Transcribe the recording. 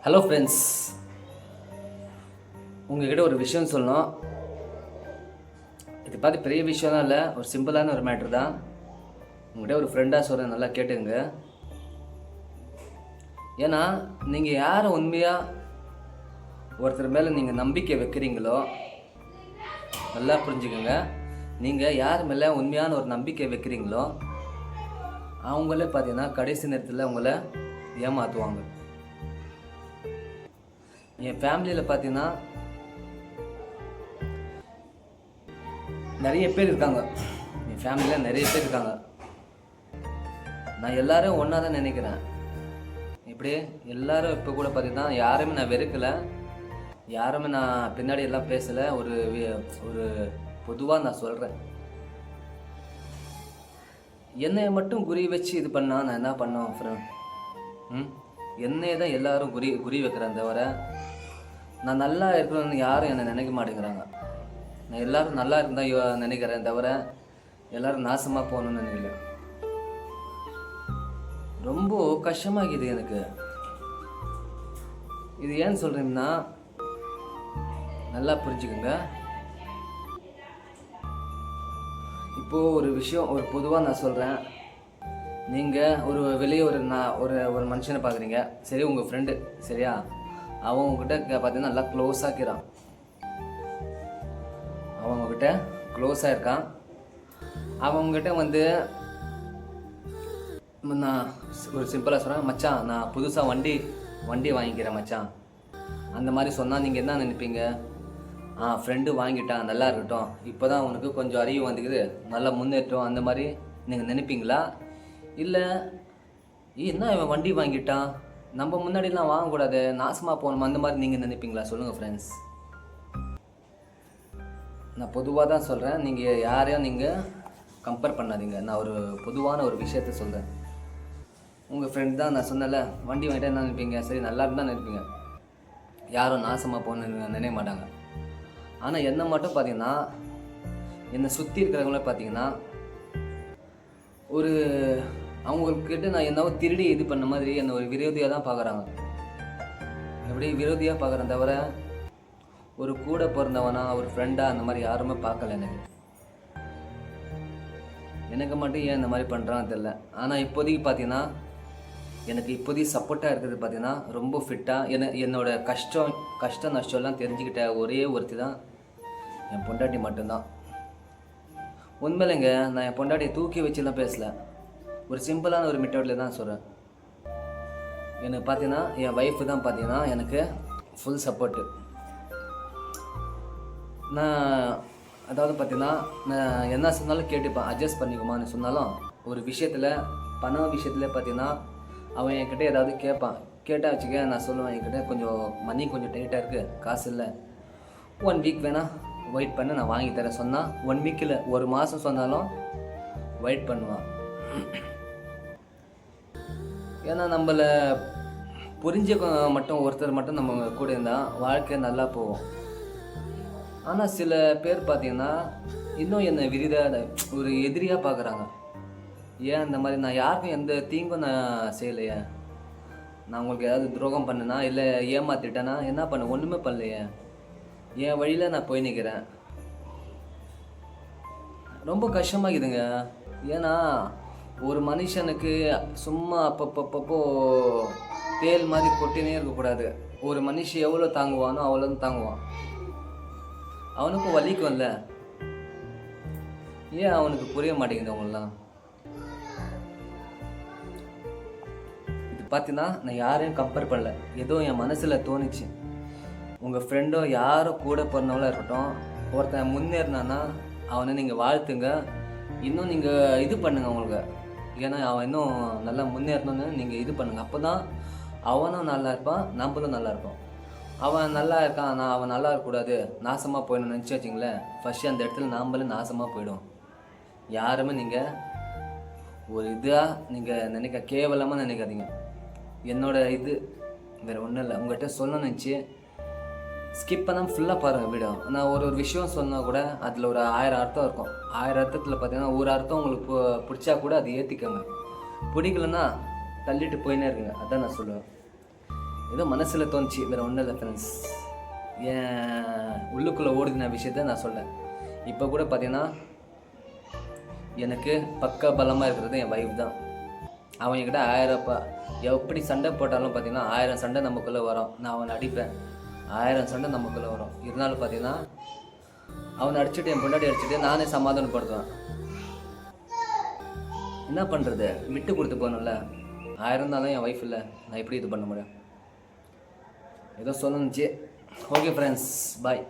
Hello friends, உங்ககிட்ட ஒரு விஷயம் சொல்லணும். இது பார்த்து பெரிய விஷயம்லாம் இல்லை, ஒரு சிம்பிளான ஒரு மேட்ரு தான். உங்கள்கிட்ட ஒரு ஃப்ரெண்டாக சொல்கிறேன், நல்லா கேட்டுங்க. ஏன்னா நீங்கள் யாரை உண்மையாக ஒருத்தர் மேலே நீங்கள் நம்பிக்கை வைக்கிறீங்களோ, நல்லா புரிஞ்சுக்கோங்க. நீங்கள் யார் மேலே உண்மையான ஒரு நம்பிக்கை வைக்கிறீங்களோ அவங்களே பார்த்தீங்கன்னா கடைசி நேரத்தில் உங்களை ஏமாற்றுவாங்க. என் ஃபேமிலியில் பார்த்தீங்கன்னா நிறைய பேர் இருக்காங்க. என் ஃபேமிலியில் நிறைய பேர் இருக்காங்க. நான் எல்லாரும் ஒன்றா தான் நினைக்கிறேன். இப்படி எல்லாரும் இப்போ கூட பார்த்தீங்கன்னா யாருமே நான் வெறுக்கலை, யாருமே நான் பின்னாடி எல்லாம் பேசலை. ஒரு பொதுவாக நான் சொல்கிறேன், என்னை மட்டும் குறி வச்சு இது பண்ணால் நான் என்ன பண்ணேன் ஃப்ரெண்ட்? என்னையே தான் எல்லாரும் குறி வைக்கிறேன் தவிர நான் நல்லா இருக்கணும்னு யாரும் என்னை நினைக்க மாட்டேங்கிறாங்க. நான் எல்லோரும் நல்லா இருந்தால் நினைக்கிறேன் தவிர எல்லோரும் நாசமாக போகணுன்னு நினைக்கல. ரொம்ப கஷ்டமாகிது எனக்கு. இது ஏன்னு சொல்கிறீங்கன்னா நல்லா புரிஞ்சுக்கோங்க. இப்போது ஒரு விஷயம், ஒரு பொதுவாக நான் சொல்கிறேன். நீங்கள் வெளியே ஒரு மனுஷனை பார்க்குறீங்க, சரி, உங்கள் ஃப்ரெண்டு, சரியா? அவன் உங்ககிட்ட பார்த்தீங்கன்னா நல்லா க்ளோஸாக இருக்கிறான். அவன் உங்ககிட்ட க்ளோஸாக இருக்கான். அவன் உங்ககிட்ட வந்து நான் ஒரு சிம்பிளாக சொல்கிறேன், மச்சான் நான் புதுசாக வண்டி வாங்கிக்கிறேன் மச்சான், அந்த மாதிரி சொன்னால் நீங்கள் என்ன நினைப்பீங்க? ஃப்ரெண்டு வாங்கிட்டான், நல்லா இருக்கட்டும், இப்போ தான் அவனுக்கு கொஞ்சம் அறிவு வந்துக்குது, நல்லா முன்னேற்றம், அந்த மாதிரி நீங்கள் நினைப்பீங்களா? இல்லை என்ன இவன் வண்டி வாங்கிட்டான், நம்ம முன்னாடிலாம் வாங்கக்கூடாது, நாசமாக போகணும், அந்த மாதிரி நீங்கள் நினைப்பீங்களா? சொல்லுங்கள் ஃப்ரெண்ட்ஸ். நான் பொதுவாக தான் சொல்கிறேன், நீங்கள் யாரையும் நீங்கள் கம்பேர் பண்ணாதீங்க. நான் ஒரு பொதுவான ஒரு விஷயத்த சொல்கிறேன். உங்கள் ஃப்ரெண்ட் தான், நான் சொன்னல, வண்டி வாங்கிட்டா என்ன நினைப்பீங்க? சரி, நல்லா இருந்தால் நினைப்பீங்க. யாரும் நாசமாக போகணுன்னு நினைக்க மாட்டாங்க. ஆனால் என்னை மட்டும் பார்த்தீங்கன்னா, என்னை சுற்றி இருக்கிறவங்கள பார்த்தீங்கன்னா அவங்கக்கிட்ட நான் என்னவோ திருடி இது பண்ண மாதிரி என்னை ஒரு விரோதியாக தான் பார்க்குறாங்க. எப்படி விரோதியாக பார்க்குறேன் தவிர ஒரு கூட பிறந்தவனா, ஒரு ஃப்ரெண்டாக, அந்த மாதிரி யாருமே பார்க்கல. எனக்கு மட்டும் ஏன் இந்த மாதிரி பண்ணுறான்னு தெரில. ஆனால் இப்போதைக்கு பார்த்தீங்கன்னா எனக்கு சப்போர்ட்டாக இருக்கிறது பார்த்தீங்கன்னா ரொம்ப ஃபிட்டாக என்னோட கஷ்டம் நஷ்டம்லாம் தெரிஞ்சுக்கிட்ட ஒரே ஒருத்தி தான் என் பொண்டாட்டி மட்டும்தான். உண்மையிலைங்க, நான் என் பொண்டாட்டியை தூக்கி வச்சுலாம் பேசலை, ஒரு சிம்பிளான ஒரு மெத்தடில் தான் சொல்கிறேன். எனக்கு பார்த்தீங்கன்னா என் ஒய்ஃபு தான் பார்த்தீங்கன்னா எனக்கு ஃபுல் சப்போர்ட்டு. அதாவது பார்த்தீங்கன்னா நான் என்ன சொன்னாலும் கேட்டுப்பேன், அட்ஜஸ்ட் பண்ணிக்குமான்னு சொன்னாலும். ஒரு விஷயத்தில், பண விஷயத்தில் பார்த்தீங்கன்னா அவன் என்கிட்ட ஏதாவது கேட்டால் வச்சுக்க, நான் சொல்லுவேன், என்கிட்ட கொஞ்சம் மணி கொஞ்சம் டைட்டாக இருக்குது, காசு இல்லை, 1 வீக் வேணால் வெயிட் பண்ண, நான் வாங்கி தரேன் சொன்னால் 1 வீக் இல்லை, 1 மாதம் சொன்னாலும் வெயிட் பண்ணுவான். ஏன்னா நம்மளை புரிஞ்சுக்க மட்டும் ஒருத்தர் மட்டும் நம்ம கூட இருந்தால் வாழ்க்கை நல்லா போகும். ஆனால் சில பேர் பார்த்தீங்கன்னா இன்னும் என்னை ஒரு எதிரியாக பார்க்குறாங்க. ஏன் இந்த மாதிரி? நான் யாருக்கும் எந்த தீங்கும் நான் செய்யலையே, நான் உங்களுக்கு ஏதாவது துரோகம் பண்ணேனா, இல்லை ஏமாற்றிட்டேன்னா என்ன பண்ண? ஒன்றுமே பண்ணலையே, என் வழியில் நான் போய் நிற்கிறேன். ரொம்ப கஷ்டமாகுதுங்க. ஏன்னா ஒரு மனுஷனுக்கு சும்மா அப்பப்போ தேல் மாதிரி கொட்டினே இருக்கக்கூடாது. ஒரு மனுஷன் எவ்வளோ தாங்குவானோ அவ்வளோ தாங்குவான். அவனுக்கும் வலிக்கும்ல, ஏன் அவனுக்கு புரிய மாட்டேங்குது அவங்களாம்? இது பார்த்தீங்கன்னா நான் யாரையும் கம்பேர் பண்ணல, ஏதோ என் மனசில் தோணுச்சு. உங்கள் ஃப்ரெண்டோ யாரோ கூட பிறந்தவங்களா இருக்கட்டும், ஒருத்தன் முன்னேறினான்னா அவனை நீங்கள் வாழ்த்துங்க, இன்னும் நீங்கள் இது பண்ணுங்கள் அவங்களுக்கு. ஏன்னா அவன் இன்னும் நல்லா முன்னேறணும்னு நீங்கள் இது பண்ணுங்கள். அப்போ தான் அவனும் நல்லா இருப்பான், நம்மளும் நல்லா இருப்போம். அவன் நல்லா இருக்கான், அவன் நல்லா இருக்கக்கூடாது, நாசமாக போயிடணும்னு நினச்சி வச்சிங்களேன், ஃபஸ்ட்டு அந்த இடத்துல நாம்பளும் நாசமாக போயிடும். யாருமே நீங்கள் ஒரு இதாக நீங்கள் கேவலமாக நினைக்காதீங்க. என்னோட இது வேறு ஒன்றும் இல்லை, உங்கள்கிட்ட சொல்லணும்னு நினச்சி ஸ்கிப் பண்ணாமல் ஃபுல்லாக பாருங்கள் வீடியோ. நான் ஒரு விஷயம் சொன்னால் கூட அதில் ஒரு 1000 அர்த்தம் இருக்கும். 1000 அர்த்தத்தில் பார்த்தீங்கன்னா ஒரு அர்த்தம் உங்களுக்கு பிடிச்சா கூட அது ஏற்றிக்கோங்க, பிடிக்கலன்னா தள்ளிட்டு போயினே இருக்குங்க. அதான் நான் சொல்லுவேன். ஏதோ மனசில் தோணுச்சு, வேறு ஒன்றும் இல்லை ஃப்ரெண்ட்ஸ். என் உள்ளுக்குள்ளே ஓடுதின விஷயத்த நான் சொல்ல. இப்போ கூட பார்த்தீங்கன்னா எனக்கு பக்க பலமாக இருக்கிறது என் வைஃப் தான். அவன் என்கிட்ட 1000 எப்படி சண்டை போட்டாலும் பார்த்தீங்கன்னா 1000 சண்டை நமக்குள்ளே வரும். நான் அவனை அடிப்பேன், 1000 சண்டை நமக்குள்ளே வரும். இருந்தாலும் பார்த்தீங்கன்னா அவனை அடிச்சுட்டு என் பொண்டாடி அடிச்சுட்டு நானே சமாதானப்படுத்துவேன். என்ன பண்ணுறது, விட்டு கொடுத்து போகணும்ல. 1000 தான் என் ஒய்ஃப் இல்லை, நான் எப்படி இது பண்ண முடியும்? ஏதோ சொல்லணுச்சு. ஓகே ஃப்ரெண்ட்ஸ், பாய்.